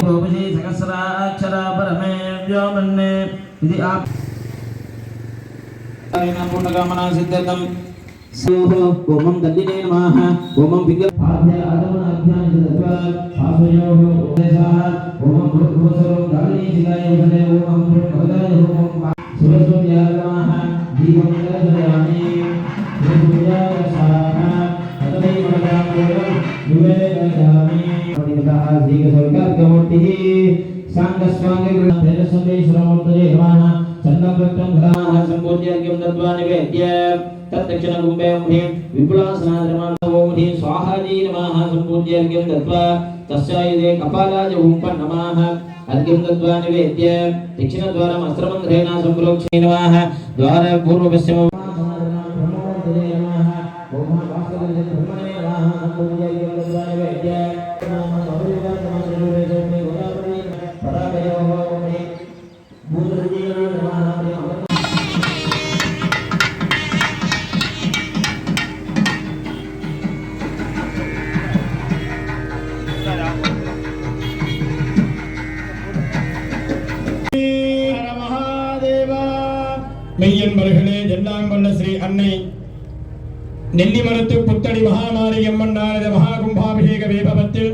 भूमिः सहस्राक्षरा परमे व्योमन्ने इति आप पूर्णकामना सिद्ध्यर्थम् ओम दल्लिने नमः ओम पिंगल आद्य आगमन अज्ञान तत्वा आसयोः उपदेशः ओम भूसरो गाली शिलाय वदने ओम भगदाय ओम सुरसोया नमः दीपं दर्शयामि सूर्याय स्वाहा तदै वदामि विवेकयामि पठितः श्रीगसर्गमूर्तिः सांगस्वांगे तेजस्वदेश्वरमूर्तये नमः चन्द्रप्रत्यं घराः सम्पूज्यर्घ्यं दत्वा निवेद्य तत्क्षण कुंभे मुनि विपुलासनाद्रमान ओम हि स्वाहाजी नमः सम्पूज्यर्घ्यं दत्वा तस्यायदे कपालाय ओम नमः अर्घ्यं दत्वा निवेद्य दक्षिणद्वारम् अस्त्रमन्त्रेण सम्प्रोक्ष्ये नमः द्वार पूर्वपश्चिम மெய்யன்பர்களே எல்லாம் வல்ல ஸ்ரீ அன்னை நெல்லிமரத்து புத்தடி மகாமாரியம்மன் நாரத மகாகும்பாபிஷேக வைபவத்தில்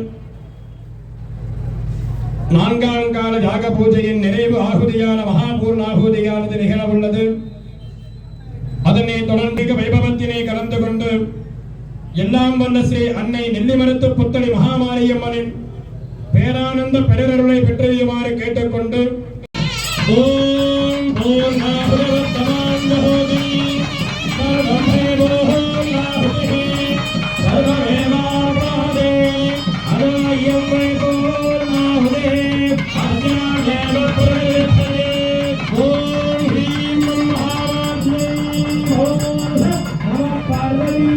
4ஆம் கால யாக பூஜையின் நிறைவு ஆகுதியான மகாபூர்ணாகுதியானது நிகழவுள்ளது. அதனை தொடர்ந்து வைபவத்தினை கலந்து கொண்டு எல்லாம் வல்ல ஸ்ரீ அன்னை நெல்லிமரத்து புத்தடி மகாமாரியம்மனின் பேரானந்த பெருரருளை பெற்றியுமாறு கேட்டுக்கொண்டு ஓம் பூர்ணாபுரவர்த்தமான்யஹோதி சர்வமேவோஹோன்னாஹுதி சர்வமேவாப்ராதே அதாயம்மை பூர்ணாஹுதி அஜாயேவ புரயத்தே ஓம் ஹ்ரீம் மகாவாத்மை ஓம் நம பார்வதி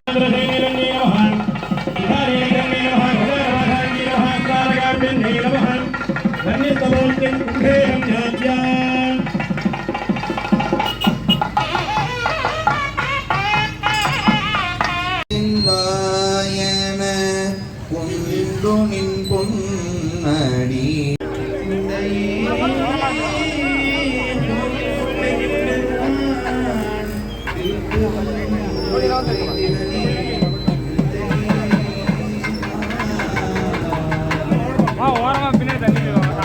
பதவே மகாதேவாதிபதி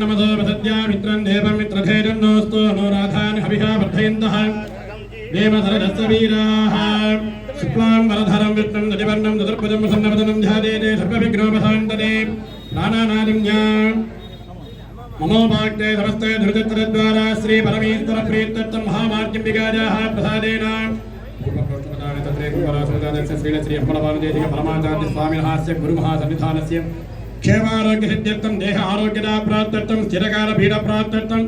नमो वसद्या मित्रं देवं मित्रधेरन्नोस्तु अनुराधान् हविहा वर्धयन्तः देवधरस्य वीराः शुक्लां वरधरं विष्णुं दधिवर्णं ददर्पजं प्रसन्नवदनं ध्यायेते सर्वविघ्नोपशान्तये नानानादिज्ञा मनोभाक्ते समस्ते धृतत्रद्वारा श्री परमेश्वर प्रीत्यर्थं महामार्गं विगाजाः प्रसादेन श्री अम्बलवानुदेशिक परमाचार्य स्वामिनः गुरुमहासन्निधानस्य क्षेमारोग्य सिद्ध्यर्थं देह आरोग्यदा प्राप्त्यर्थं स्थिरकाल पीडा प्राप्त्यर्थं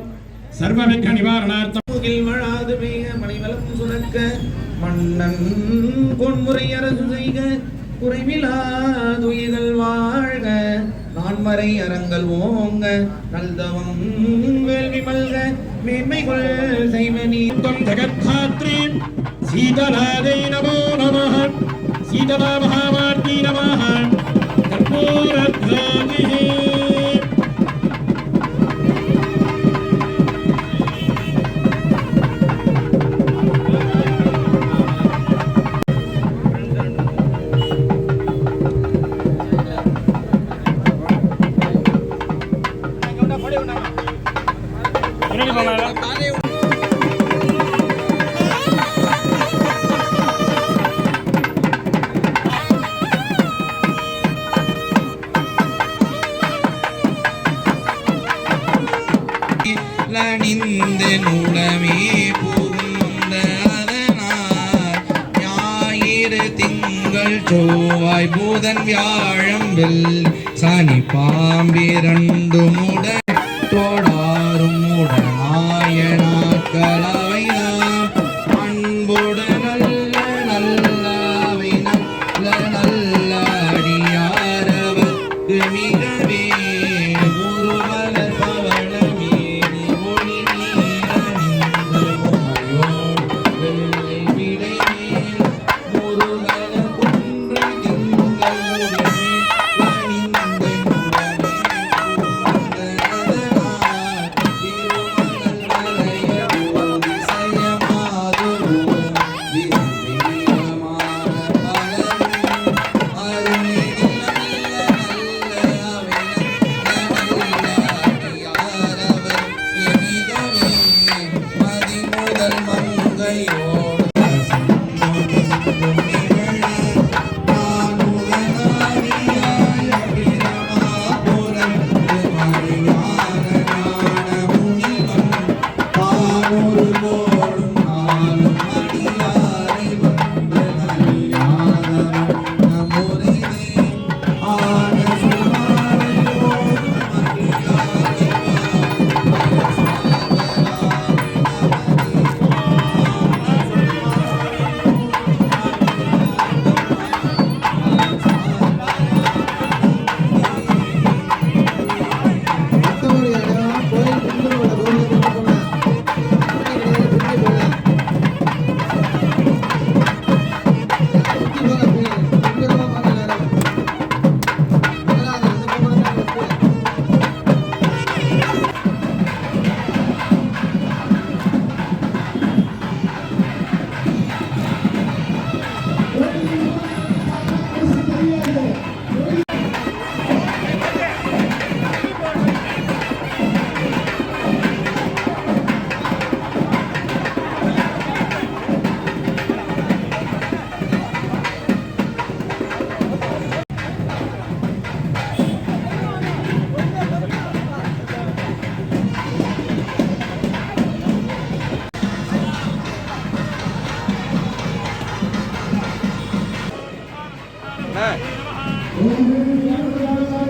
सर्वविघ्न निवारणार्थं மழாது பெய்க மணிவலம் சுரக்க மன்னன் பொன்முறை அரசு செய்க குறைவிலாதுயிர்கள் வாழ்க நான்மறை அரங்கல் ஓங்க நல்தவம் வேள்வி மல்க மேன்மைகள் செய்வனி ஜகத்தாத்ரி சீதலாதை நமோ நமः சீதலா மகாமார்த்தி நமः உள்ளமே புகுந்த அதனால் ஞாயிறு திங்கள் செவ்வாய் புதன் வியாழம் வெள்ளி சனி பாம்பிரண்டு முடன் தோடாரும் உடனாய நாட்களவைதாம் அன்போடு நல்ல நல்லவை நல்ல நல்ல அடியாரவர்க்கு மிகவே முருகலர் பவளமேனி ஒளி நீரணிந்து உமையோன் வெள்ளை விடைமேல் முருகல குன்றை திங்கள் உடனே பணிந்த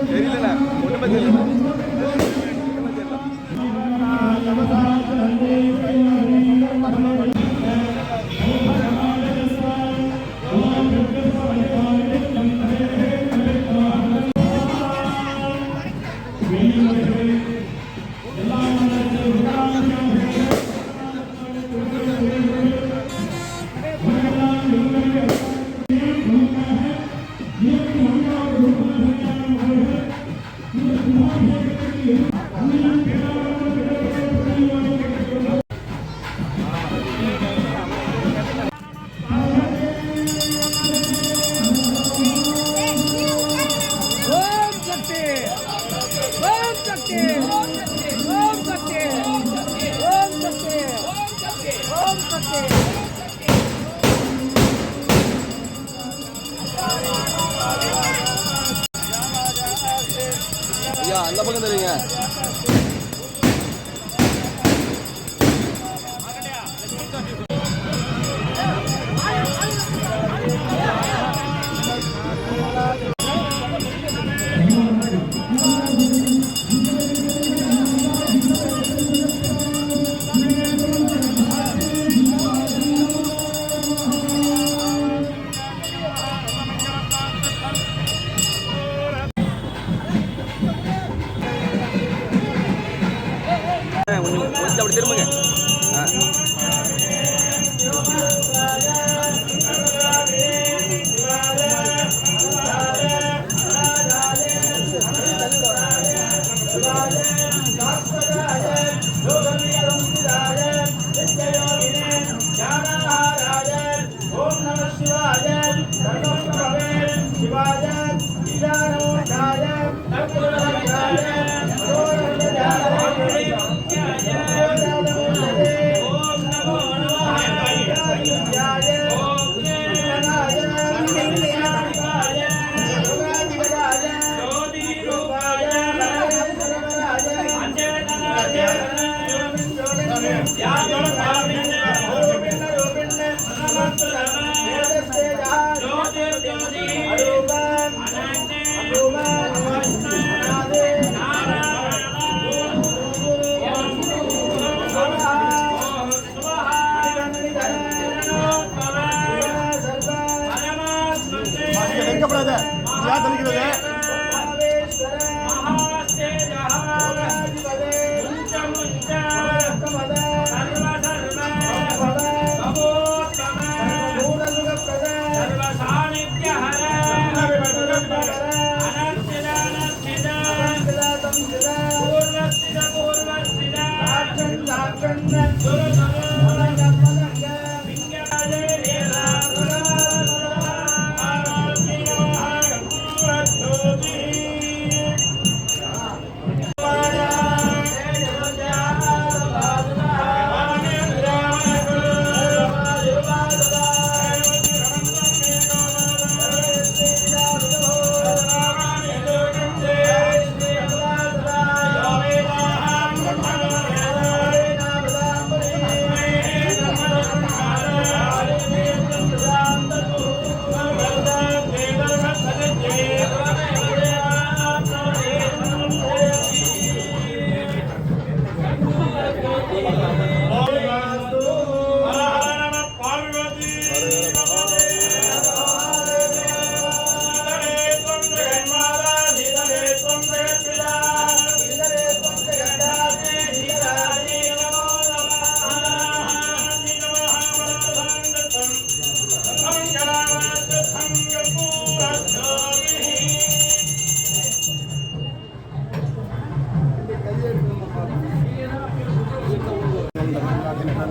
தெரியல ஒண்ணுமே தெரியல ஐயா அந்த பக்கம் தெரியுங்க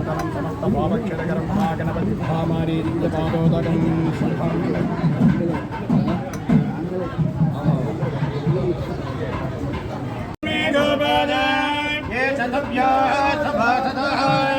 नूतनं समस्तभावक्षरकरं महागणपति महामारीपादोदकं शुभम् ये सभ्याः सभासदाः